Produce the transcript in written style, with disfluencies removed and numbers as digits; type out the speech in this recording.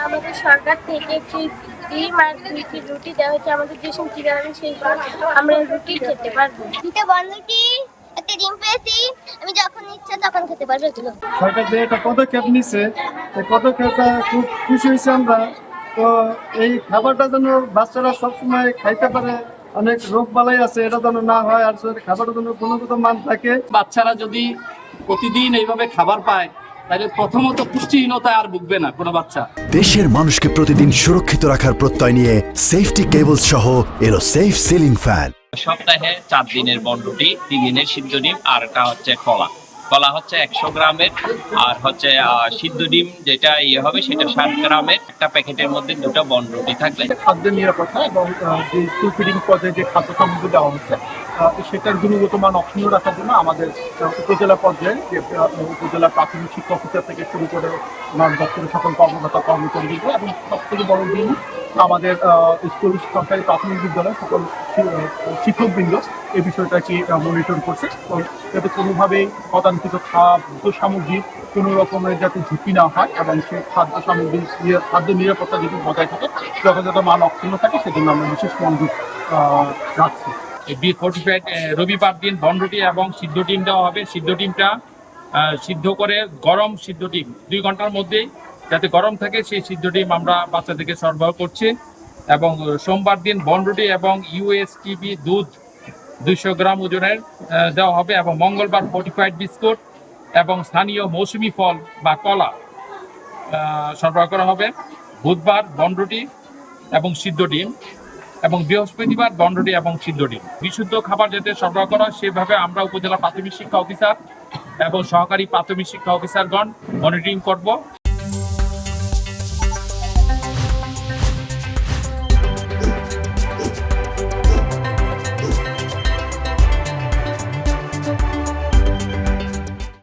আমাদের সরকার থেকে একটি ডিম আর 2টি রুটি দেওয়া হয়েছে। আমাদের যেসব ঠিকানা আমি সেই আমরা রুটি খেতে পারবো। দুটো বন্ধুটি একটা ডিম পেয়েছি, আমি যখন ইচ্ছা তখন খেতে পারবো এগুলো। সরকার যে একটা পদক্ষেপ নিচ্ছে এই পদক্ষেপটা খুব খুশি হয়েছি আমরা। তো এই খাবারটা যেন বাচ্চারা সবসময় খাইতে পারে, অনেক রোগ বালাই আছে এটা যেন না হয়, আর যদি খাবারের জন্য গুণগত মান থাকে। বাচ্চারা যদি প্রতিদিন এইভাবে খাবার পায় তাহলে প্রথমত পুষ্টিহীনতায় আর ভুগবে না কোনো বাচ্চা। দেশের মানুষকে প্রতিদিন সুরক্ষিত রাখার প্রত্যয় নিয়ে সেফটি কেবলস সহ এলো সেফ সিলিং ফ্যান। সপ্তাহে 4 দিনের বনরুটি, 3 দিনের সিদ্ধ ডিম, আর একটা হচ্ছে কলা। কলা হচ্ছে 100 গ্রামের, আর হচ্ছে সিদ্ধ ডিম যেটা হবে সেটা 60 গ্রামের। একটা প্যাকেটের মধ্যে 2টা বনরুটি থাকবে। খাদ্যের নিরাপত্তা এবং যে স্কুল ফিডিং পর্যায়ে যে খাদ্য সামগ্রী দেওয়া হচ্ছে সেটার গুণগত মান অক্ষুণ্ণ রাখার জন্য আমাদের উপজেলা পর্যায়ে যে উপজেলা প্রাথমিক শিক্ষা অফিসার থেকে শুরু করে দপ্তরের সকল কর্মকর্তা কর্মচারী এবং সব থেকে বড় দিন আমাদের স্কুল সরকারি প্রাথমিক বিদ্যালয়ের সকল শিক্ষকবৃন্দ এই বিষয়টাকে মনিটর করছে। তো যাতে কোনোভাবেই পদান্তিত খাদ্য সামগ্রী কোনো রকমের যাতে ঝুঁকি না হয় এবং সেই খাদ্য সামগ্রী খাদ্য নিরাপত্তা যদি বজায় থাকে, যথাযথ মান অক্ষুণ্ণ থাকে, সেজন্য আমরা বিশেষ মনোযোগ রাখছি। রবিবার দিন বনরুটি এবং সিদ্ধ ডিম দেওয়া হবে। সিদ্ধ ডিমটা সিদ্ধ করে গরম সিদ্ধ ডিম 2 ঘন্টার মধ্যেই যাতে গরম থাকে সেই সিদ্ধ ডিম আমরা বাচ্চাদেরকে সরবরাহ করছি। এবং সোমবার দিন বনরুটি এবং ইউএসটিবি দুধ 200 গ্রাম ওজনের দেওয়া হবে। এবং মঙ্গলবার ফোর্টিফাইড বিস্কুট এবং স্থানীয় মৌসুমি ফল বা কলা সরবরাহ করা হবে। বুধবার বনরুটি এবং সিদ্ধ ডিম, এবং বৃহস্পতিবার বনরুটি এবং সিদ্ধ ডিম। বিশুদ্ধ খাবার যাতে সরবরাহ করা সেভাবে আমরা উপজেলা প্রাথমিক শিক্ষা অফিসার এবং সহকারী প্রাথমিক শিক্ষা অফিসারগণ মনিটরিং করব।